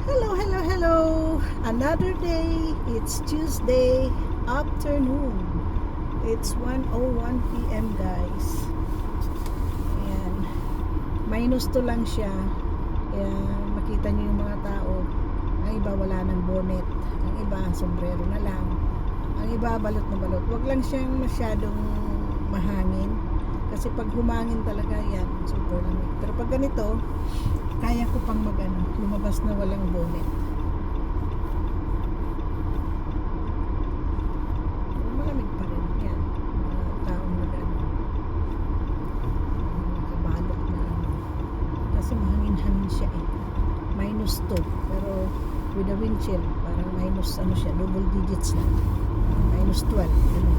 Hello, hello, hello. Another day. It's Tuesday afternoon. It's 1:01 p.m. guys. Ayan. -2 lang siya. Kaya makita niyo yung mga tao. Ang iba wala ng bonnet. Ang iba sombrero na lang. Ang iba balot na balot. Huwag lang siyang masyadong mahangin. Kasi pag humangin talaga yan, super lamig. Pero pag ganito, kaya ko pang lumabas na walang bonnet. Malamig pa rin yan. Taong nakabalot na kasi mahangin-hangin siya eh. -2 pero with the wind chill parang siya, double digits na. -12 ano.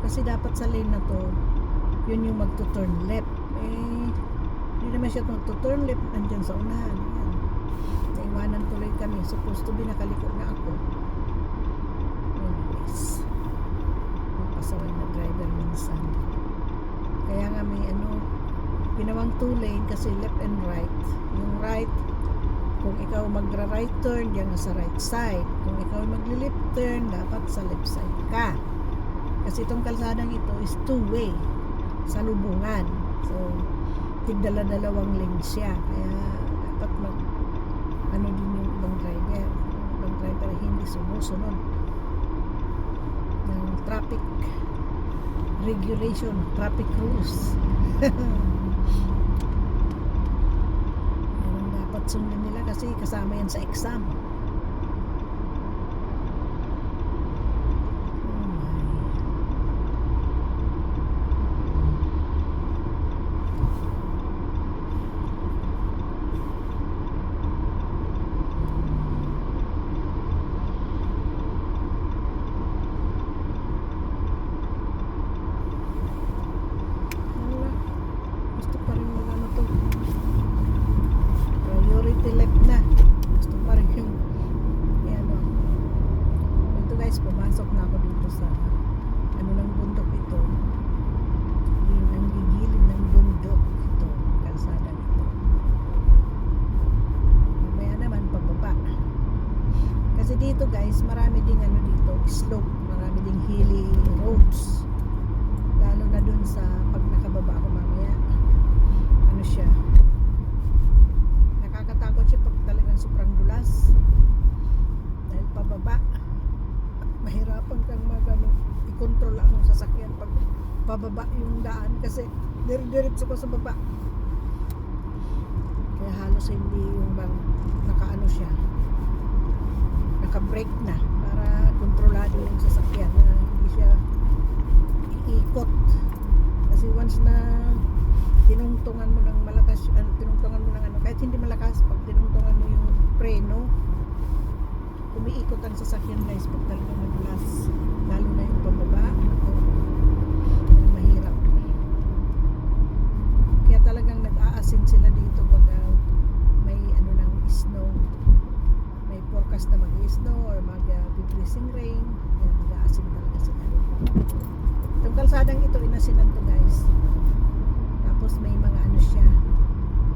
Kasi dapat sa lane na to, yun yung magto-turn left. Hindi naman siya to-turn left, andyan sa unahan. Yan. Naiwanan tuloy kami. Supposed to be nakaliko na ako. Anyways, napasaway na driver minsan. Kaya nga may ginawang 2 lane kasi left and right. Yung right, kung ikaw magra-right turn, diyan sa right side. Kung ikaw magli-left turn, dapat sa left side ka. Kasi itong kalsadang ito is 2-way sa lubungan. So, tigdala-dalawang lane siya. Kaya, dapat din yung ibang driver. Yung ibang driver hindi sumusunod ng traffic regulation, traffic rules. Yan ang dapat sundin nila kasi kasama yan sa exam. Pumasok na ako dito sa ng bundok ito. Yung nanggigilid ng bundok ito, kalsada ito. Mamaya naman pababa. Kasi dito guys, marami ding dito, slope, marami ding hilly roads. Lalo na dun sa pag nakababa ako mamaya. Siya. Nakakatakot siya pag talagang sobrang dulas. Dahil pababa. Mahirapan kang i-control ang sasakyan pag pababa yung daan kasi diretso ko sa baba. Kaya halos hindi yung bang siya, naka-brake na para kontrolado yung sasakyan na hindi siya iikot. Kasi once na tinungtungan mo ng malakas, kahit hindi malakas, pag tinungtungan mo yung preno, umiikot ang sasakyan guys pag talagang madulas, lalo na yung pababa. Mahirap. Kaya talagang nag-aasin sila dito pag may ng snow, may forecast na mag-snow or mag-freezing rain. Kaya nag-aasin talaga sila. Itong kalsadang ito, inasinan to guys. Tapos may mga siya,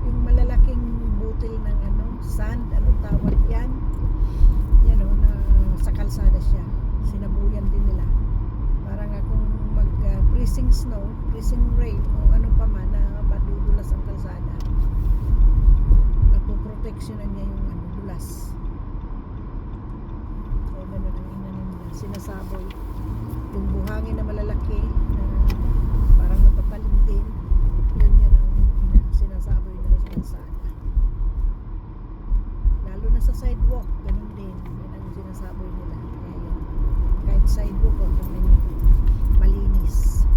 yung malalaking butil ng sand, anong tawag yan? Yan na sa kalsada siya. Sinabuyan din nila. Parang kung freezing snow, freezing rain, o ano pa man na madudulas ang kalsada, napoproteksyonan niya yung dulas. So, ganun ang inanin nila. Sinasaboy. Yung buhangin na malalaki, na parang napapalin din, yun ang sinasaboy nila sa kalsada. Lalo nasa sidewalk, ganun din. Yan ang sinasabi nila. Kaya yan. Kahit sidewalk, tingnan nyo, malinis.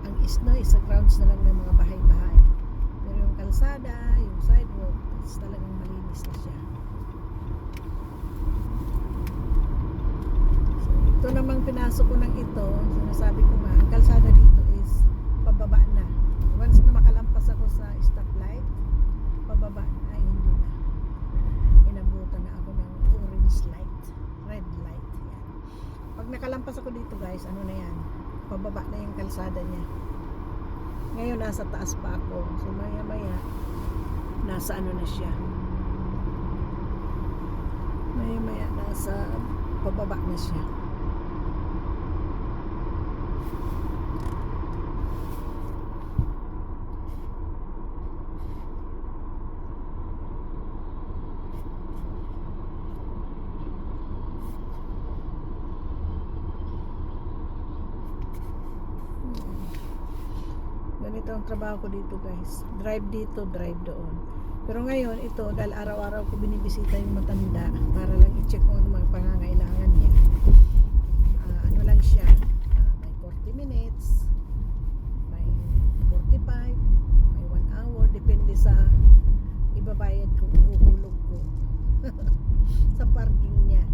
Ang snow is sa grounds na lang ng mga bahay-bahay. Pero yung kalsada, yung sidewalk, is talagang malinis na siya. So, ito namang pinasok ko ng ito, sinasabi ko nga, ang kalsada dito is pababa na. Once na makalampas ako sa stoplight, pababa na, ay hindi na. Inabutan na ako ng orange light, red light. Yan. Pag nakalampas ako dito guys, ano na yan? Pababa na yung kalsada niya. Ngayon nasa taas pa ako. So maya maya nasa ano na siya. Maya maya nasa pababa na siya. Ganito ang trabaho ko dito guys, drive dito, drive doon. Pero ngayon ito, dahil araw-araw ko binibisita yung matanda para lang i-check kung ano mga pangangailangan niya. Ano lang siya, may 40 minutes, may 45, may 1 hour, depende sa ibabayad kung ihuhulog ko sa parking niya.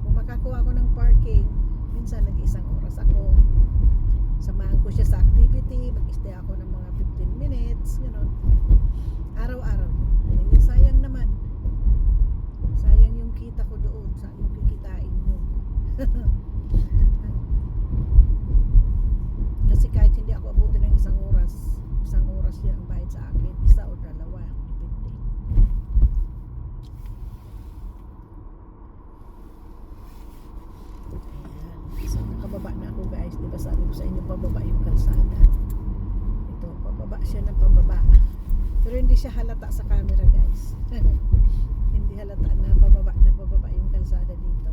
Kung makakuha ko ng parking, minsan nag-1 oras ako. Samahan ko siya sa activity, mag-stay ako ng mga 15 minutes, gano'n. Araw-araw. Eh, sayang naman. Sayang yung kita ko doon. Saan mo kikitain yun? Kasi kahit hindi ako abutin ng 1 oras yan ang bayad sa akin. 1 o 2, depende. So nakababa na ako guys, di ba sabi ko sa inyo pababa yung kalsada. Ito, pababa siya ng pababa. Pero hindi siya halata sa camera guys. Hindi halata na pababa yung kalsada dito.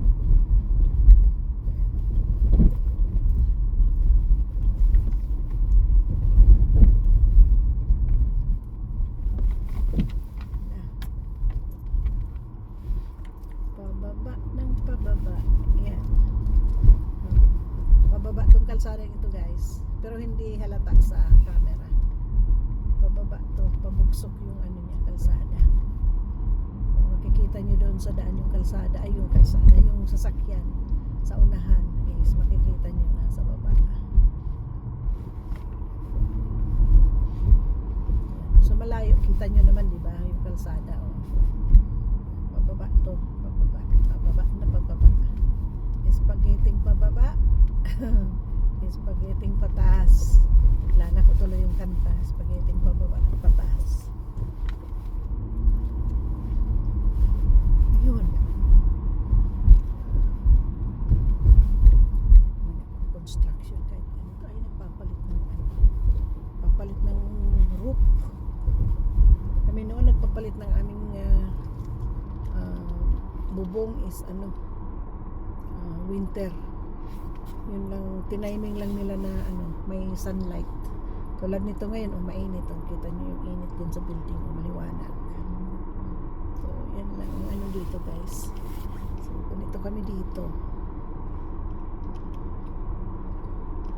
Pababa ng pababa. Yan. Pababa tong kalsada ito guys, pero hindi halata sa camera. Pababa to, pabugsok yung ano niya, kalsada. Makikita nyo doon sa daan yung kalsada, ay yung kalsada, yung sasakyan sa unahan guys, makikita nyo na sa baba. So malayo, kita nyo naman diba yung kalsada, oh. Pababa to, pababa na pababa. Spaghetting pababa. Spaghetting pataas. Lala ko tuloy yung kanta. Spaghetting pababa at pataas. Ayun. Construction kahit ganito ay nagpapalit ng papalit ng roof. Kami noon nagpapalit ng aming bubong is winter. Yun lang, tiniming lang nila na may sunlight. Tulad nito ngayon, mainit. Kita nyo yung init din sa building, maliwanag. So, yan lang ang dito guys. So, ganito kami dito.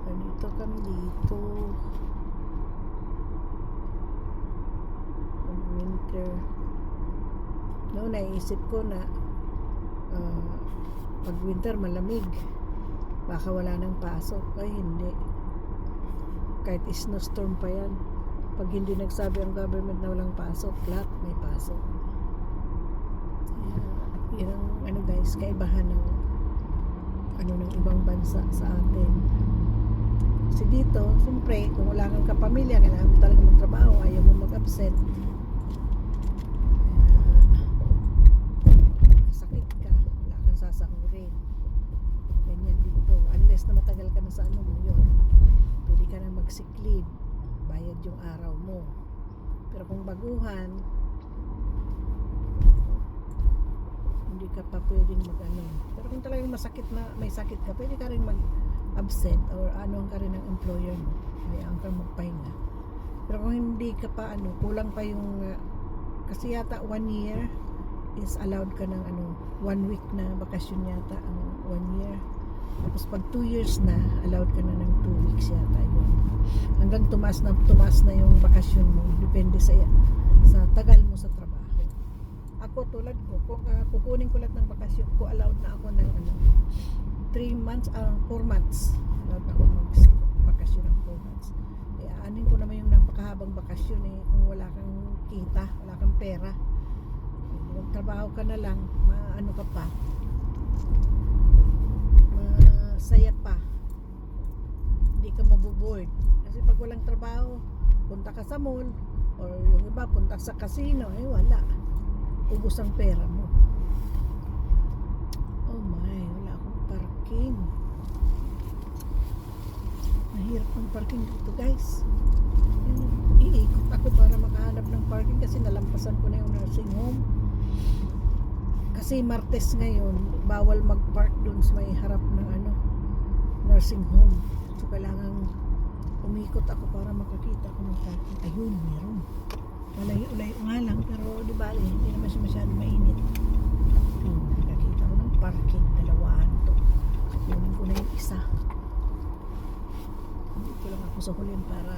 Ganito kami dito. Winter. No, naisip ko na pag winter malamig, baka wala nang pasok. Ay hindi, kahit snowstorm pa yan, pag hindi nagsabi ang government na walang pasok, lahat may pasok. Yan ang guys, kaibahan ng ng ibang bansa sa atin. Kasi dito, siyempre, kung wala kang kapamilya, kailangan mo talaga magtrabaho, ayaw mo mag-absent, sakit ka, wala kang sasahurin. Ganyan dito, unless na matagal ka na sa yun, pwede ka na mag-sick leave, bayad yung araw mo. Pero kung baguhan, hindi ka pa pwedeng pero kung talagang masakit na, may sakit ka, pwede ka rin mag-absent or ka rin ng employer mo, hayaan kang magpahinga. Pero kung hindi ka pa kulang pa yung kasi yata 1 year is allowed ka ng 1 week na bakasyon yata, 1 year. Tapos pag 2 years na, allowed ka na ng 2 weeks yata yun. Hanggang tumaas na yung bakasyon mo. Depende sa tagal mo sa trabaho. Ako tulad ko, kung kukunin ko lahat ng bakasyon ko, allowed na ako ng 3 months, 4 months. Allowed na ako mag-bakasyon ng 4 months. Anin ko naman yung napakahabang bakasyon kung wala kang kita, wala kang pera. Magtrabaho ka na lang, maano ka pa, masaya pa, hindi ka mabuboard. Kasi pag walang trabaho, punta ka sa mall, or yung iba punta sa casino, wala, ubos ang pera mo. Oh my, wala akong parking. Mahirap ang parking dito, guys. Iikot ako para makahanap ng parking kasi nalampasan ko na yung nursing home. Kasi Martes ngayon, bawal mag-park dun sa may harap ng nursing home. So kailangan umikot ako para makakita ko ng parking. Ayun, meron. Malayo-layo nga lang, pero di ba, hindi naman siya masyado mainit. Nakakita ko ng parking, dalawahan to. Kunin ko na yung isa. Hindi ko lang ako sa hulin para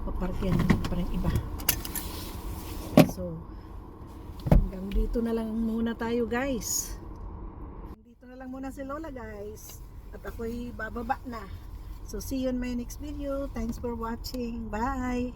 paparkyan pa ng iba. So, hanggang dito na lang muna tayo, guys. Dito na lang muna si Lola, guys. At ako'y bababa na. So, see you in my next video. Thanks for watching. Bye!